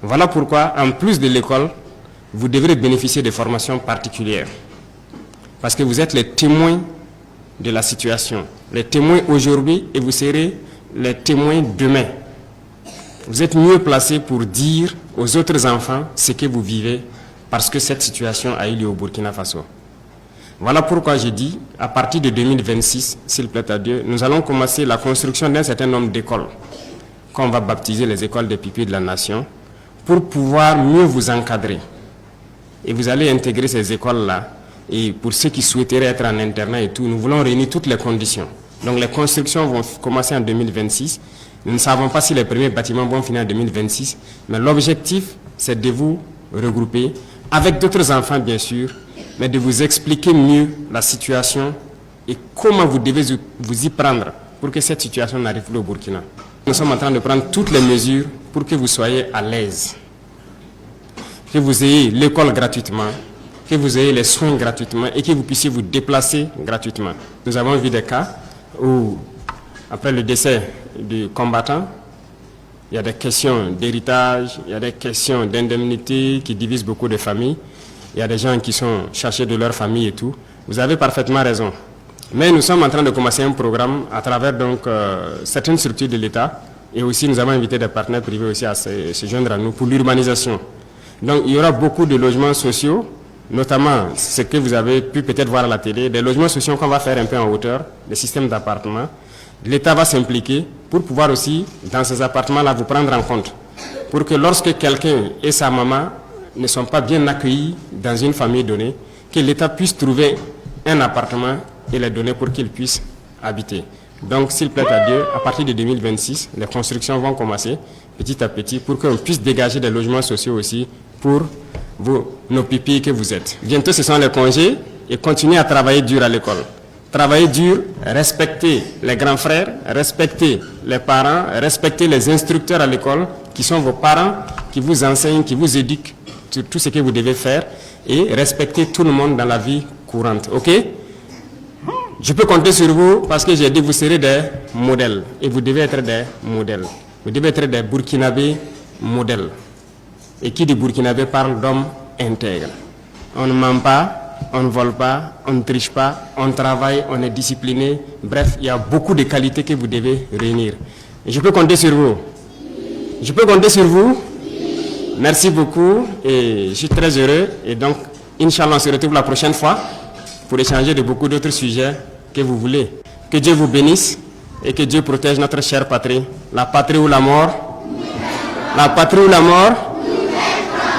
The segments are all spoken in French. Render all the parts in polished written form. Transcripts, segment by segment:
Voilà pourquoi, en plus de l'école, vous devrez bénéficier de formations particulières. Parce que vous êtes les témoins de la situation. Les témoins aujourd'hui et vous serez les témoins demain. Vous êtes mieux placés pour dire aux autres enfants ce que vous vivez parce que cette situation a eu lieu au Burkina Faso. Voilà pourquoi j'ai dit, à partir de 2026, s'il plaît à Dieu, nous allons commencer la construction d'un certain nombre d'écoles qu'on va baptiser les écoles des pupilles de la nation pour pouvoir mieux vous encadrer. Et vous allez intégrer ces écoles-là. Et pour ceux qui souhaiteraient être en internat et tout, nous voulons réunir toutes les conditions. Donc les constructions vont commencer en 2026. Nous ne savons pas si les premiers bâtiments vont finir en 2026, mais l'objectif, c'est de vous regrouper avec d'autres enfants, bien sûr, mais de vous expliquer mieux la situation et comment vous devez vous y prendre pour que cette situation n'arrive plus au Burkina. Nous sommes en train de prendre toutes les mesures pour que vous soyez à l'aise, que vous ayez l'école gratuitement, que vous ayez les soins gratuitement et que vous puissiez vous déplacer gratuitement. Nous avons vu des cas où, après le décès du combattant, il y a des questions d'héritage, il y a des questions d'indemnité qui divisent beaucoup de familles. Il y a des gens qui sont cherchés de leur famille et tout. Vous avez parfaitement raison. Mais nous sommes en train de commencer un programme à travers donc, certaines structures de l'État et aussi nous avons invité des partenaires privés aussi à se joindre à nous pour l'urbanisation. Donc il y aura beaucoup de logements sociaux, notamment ce que vous avez pu peut-être voir à la télé, des logements sociaux qu'on va faire un peu en hauteur, des systèmes d'appartements. L'État va s'impliquer pour pouvoir aussi, dans ces appartements-là, vous prendre en compte. Pour que lorsque quelqu'un et sa maman ne sont pas bien accueillis dans une famille donnée, que l'État puisse trouver un appartement et les donner pour qu'ils puissent habiter. Donc, s'il plaît à Dieu, à partir de 2026, les constructions vont commencer petit à petit pour qu'on puisse dégager des logements sociaux aussi pour nos pupilles que vous êtes. Bientôt, ce sont les congés et continuez à travailler dur à l'école. Travailler dur, respecter les grands frères, respecter les parents, respecter les instructeurs à l'école qui sont vos parents, qui vous enseignent, qui vous éduquent sur tout ce que vous devez faire et respecter tout le monde dans la vie courante. Ok? Je peux compter sur vous parce que j'ai dit que vous serez des modèles et vous devez être des modèles. Vous devez être des Burkinabés modèles. Et qui dit Burkinabé parle d'hommes intègres. On ne ment pas, on ne vole pas, on ne triche pas, on travaille, on est discipliné. Bref, il y a beaucoup de qualités que vous devez réunir. Et je peux compter sur vous. Je peux compter sur vous. Merci beaucoup et je suis très heureux. Et donc, Inch'Allah, on se retrouve la prochaine fois pour échanger de beaucoup d'autres sujets que vous voulez. Que Dieu vous bénisse et que Dieu protège notre chère patrie. La patrie ou la mort. La patrie ou la mort.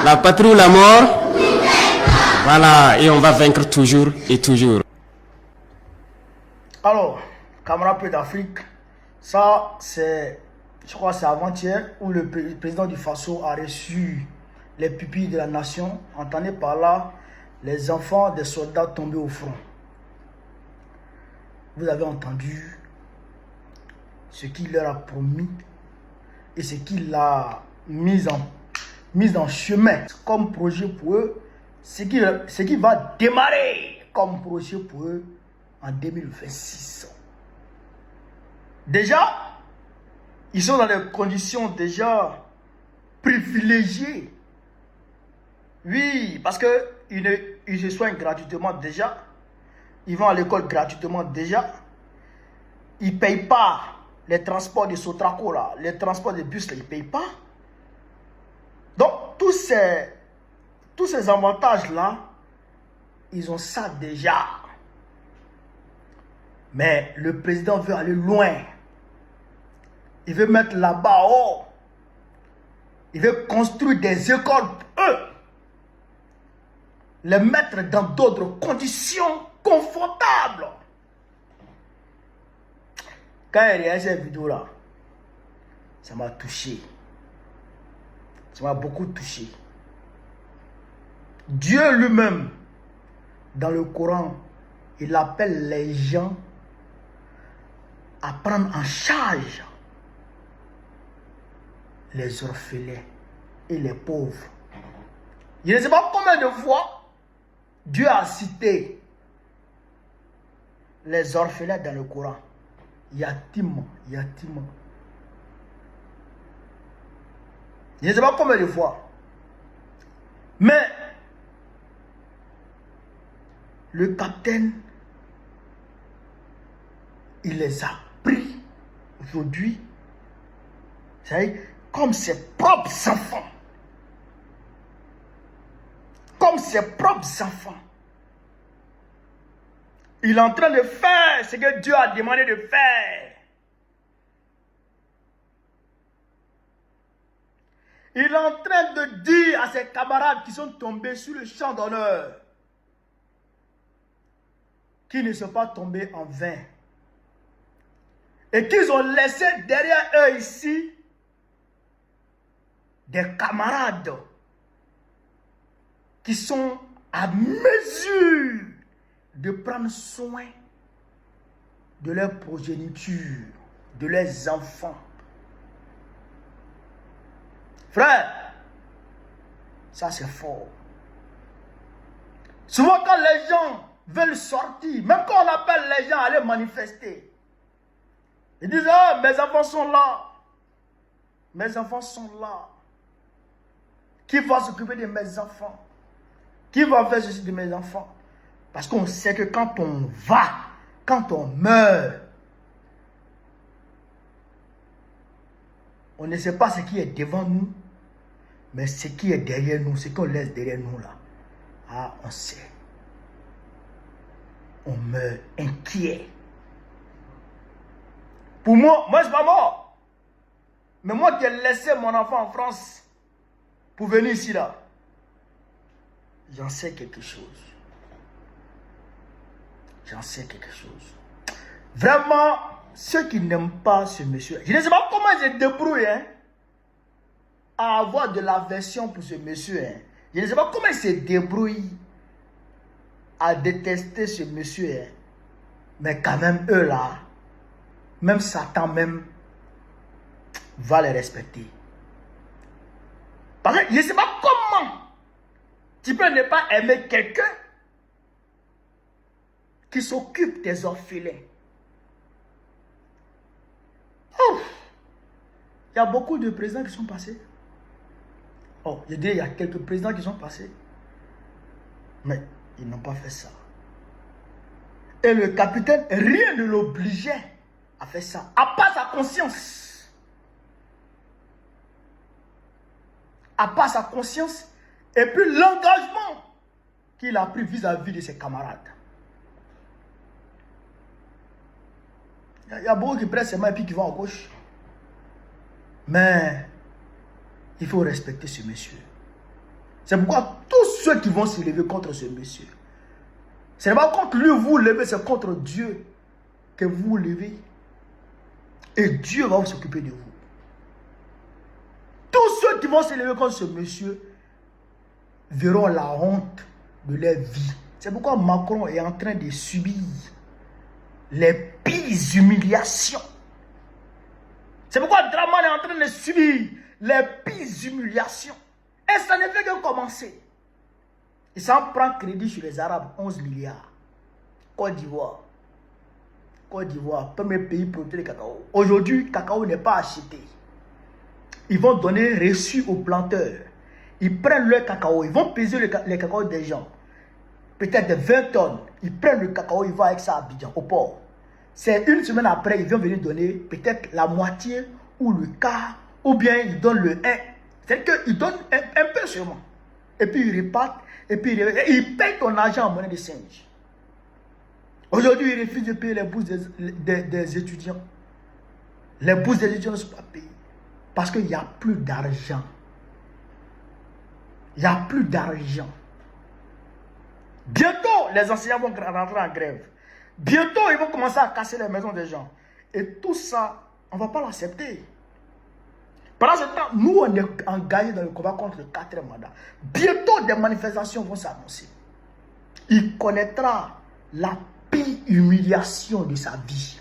La patrie ou la mort. Voilà, et on va vaincre toujours et toujours. Alors, camarades peu d'Afrique, ça c'est, je crois c'est avant-hier où le président du Faso a reçu les pupilles de la nation, entendez par là les enfants des soldats tombés au front. Vous avez entendu ce qu'il leur a promis et ce qu'il a mis en chemin comme projet pour eux, ce qui va démarrer comme projet pour eux en 2026. Déjà, ils sont dans des conditions déjà privilégiées. Oui, parce qu'ils se soignent gratuitement déjà. Ils vont à l'école gratuitement déjà. Ils ne payent pas les transports de Sotraco, là, les transports de bus, là, ils ne payent pas. Donc, tous ces avantages-là, ils ont ça déjà. Mais le président veut aller loin. Il veut mettre là-bas haut. Il veut construire des écoles, eux. Les mettre dans d'autres conditions confortables. Quand il y a cette vidéo-là, ça m'a touché. Ça m'a beaucoup touché. Dieu lui-même, dans le Coran, il appelle les gens à prendre en charge les orphelins et les pauvres. Je ne sais pas combien de fois Dieu a cité les orphelins dans le Coran. Yatim, yatim. Je ne sais pas combien de fois. Mais le capitaine, il les a pris aujourd'hui, vous savez, comme ses propres enfants. Comme ses propres enfants. Il est en train de faire ce que Dieu a demandé de faire. Il est en train de dire à ses camarades qui sont tombés sur le champ d'honneur qu'ils ne sont pas tombés en vain. Et qu'ils ont laissé derrière eux ici des camarades qui sont à mesure de prendre soin de leur progéniture, de leurs enfants. Frère, ça c'est fort. Souvent quand les gens veulent sortir, même quand on appelle les gens à aller manifester, ils disent, ah, mes enfants sont là. Mes enfants sont là. Qui va s'occuper de mes enfants? Qui va faire ceci de mes enfants? Parce qu'on sait que quand on va, quand on meurt, on ne sait pas ce qui est devant nous, mais ce qui est derrière nous, ce qu'on laisse derrière nous là. Ah, on sait. On meurt inquiet. Pour moi, je ne suis pas mort. Mais moi qui ai laissé mon enfant en France pour venir ici là, j'en sais quelque chose. J'en sais quelque chose. Vraiment, ceux qui n'aiment pas ce monsieur, je ne sais pas comment ils se débrouillent à avoir de l'aversion pour ce monsieur. Je ne sais pas comment ils se débrouillent à détester ce monsieur. Mais quand même, eux là, même Satan même va les respecter. Parce que je ne sais pas comment tu peux ne pas aimer quelqu'un qui s'occupe des orphelins. Oh, il y a beaucoup de présidents qui sont passés. Oh, je dis, il y a quelques présidents qui sont passés. Mais ils n'ont pas fait ça. Et le capitaine, rien ne l'obligeait à faire ça. À part sa conscience. À part sa conscience. Et puis l'engagement qu'il a pris vis-à-vis de ses camarades. Il y a beaucoup qui prennent ses mains et puis qui vont à gauche. Mais il faut respecter ce monsieur. C'est pourquoi tous ceux qui vont se lever contre ce monsieur, ce n'est pas contre lui vous levez, c'est contre Dieu que vous vous levez. Et Dieu va s'occuper de vous. Tous ceux qui vont se lever contre ce monsieur verront la honte de leur vie. C'est pourquoi Macron est en train de subir les pires humiliations. C'est pourquoi Draman est en train de subir les pires humiliations. Et ça ne fait que commencer. Il s'en prend crédit sur les Arabes, 11 milliards. Côte d'Ivoire. Côte d'Ivoire, premier pays producteur de cacao. Aujourd'hui, le cacao n'est pas acheté. Ils vont donner reçu aux planteurs. Ils prennent le cacao, ils vont peser les cacao des gens. Peut-être 20 tonnes. Ils prennent le cacao, ils vont avec ça à Abidjan, au port. C'est une semaine après, ils vont venir donner peut-être la moitié ou le quart, ou bien ils donnent le 1. C'est-à-dire qu'ils donnent un peu seulement. Et puis ils repartent, et puis ils payent ton argent en monnaie de singe. Aujourd'hui, ils refusent de payer les bourses des étudiants. Les bourses des étudiants ne sont pas payées. Parce qu'il n'y a plus d'argent. Il n'y a plus d'argent. Bientôt, les enseignants vont rentrer en grève. Bientôt, ils vont commencer à casser les maisons des gens. Et tout ça, on ne va pas l'accepter. Pendant ce temps, nous, on est engagés dans le combat contre le 4e mandat. Bientôt, des manifestations vont s'annoncer. Il connaîtra la pire humiliation de sa vie.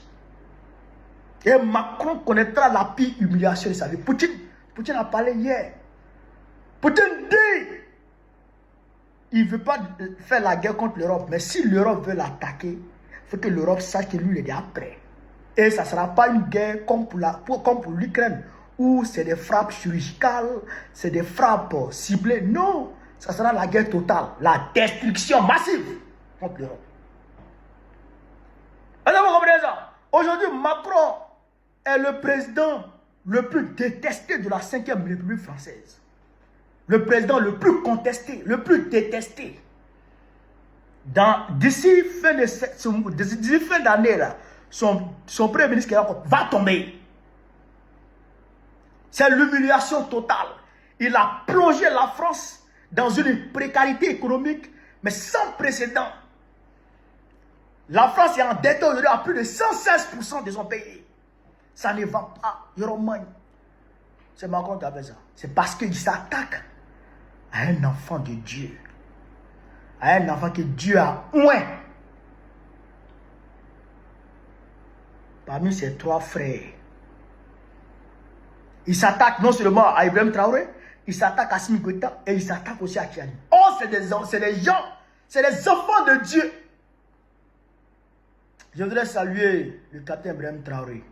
Et Macron connaîtra la pire humiliation de sa vie. Poutine a parlé hier. Poutine dit, il ne veut pas faire la guerre contre l'Europe. Mais si l'Europe veut l'attaquer, il faut que l'Europe sache que lui, il est déjà prêt. Et ça ne sera pas une guerre comme pour l'Ukraine, où c'est des frappes chirurgicales, c'est des frappes ciblées. Non, ça sera la guerre totale, la destruction massive contre l'Europe. Alors, vous comprenez ça? Aujourd'hui, Macron est le président le plus détesté de la 5e République française. Le président le plus contesté, le plus détesté. D'ici fin d'année, son premier ministre va tomber. C'est l'humiliation totale. Il a plongé la France dans une précarité économique, mais sans précédent. La France est endettée aujourd'hui à plus de 116% de son pays. Ça ne va pas. C'est Macron qui a fait ça. C'est parce qu'il s'attaque à un enfant de Dieu. À un enfant que Dieu a oint. Parmi ses 3 frères. Il s'attaque non seulement à Ibrahim Traoré, il s'attaque à Assimi Goïta et il s'attaque aussi à Tiani. Oh, c'est des gens, c'est des enfants de Dieu. Je voudrais saluer le capitaine Ibrahim Traoré.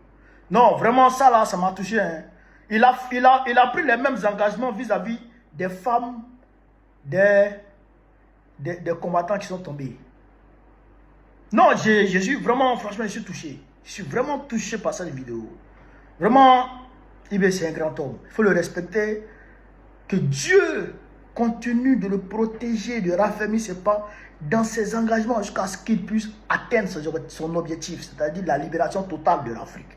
Non, vraiment ça là, ça m'a touché. Hein. Il a pris les mêmes engagements vis-à-vis des femmes, des combattants qui sont tombés. Non, je suis vraiment, franchement, je suis touché. Je suis vraiment touché par cette vidéo. Vraiment, Ibé, c'est un grand homme. Il faut le respecter. Que Dieu continue de le protéger, de raffermir ses pas dans ses engagements jusqu'à ce qu'il puisse atteindre son objectif, c'est-à-dire la libération totale de l'Afrique.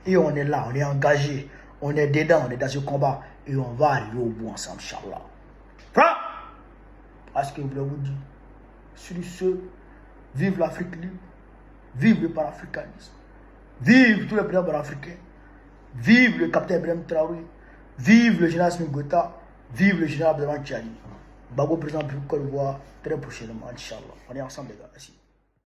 Et on est là, on est engagé, on est dedans, on est dans ce combat et on va arriver au bout ensemble, Inch'Allah. Voilà. Parce que je voulais vous dire, sur ce, vive l'Afrique libre, vive le panafricanisme, vive tous les présidents panafricains, vive le capitaine Ibrahim Traoré, vive le général Assimi Goïta, vive le général Abdelrahmane Tiani. Bago président de Côte d'Ivoire très prochainement, Inch'Allah. On est ensemble les gars, merci.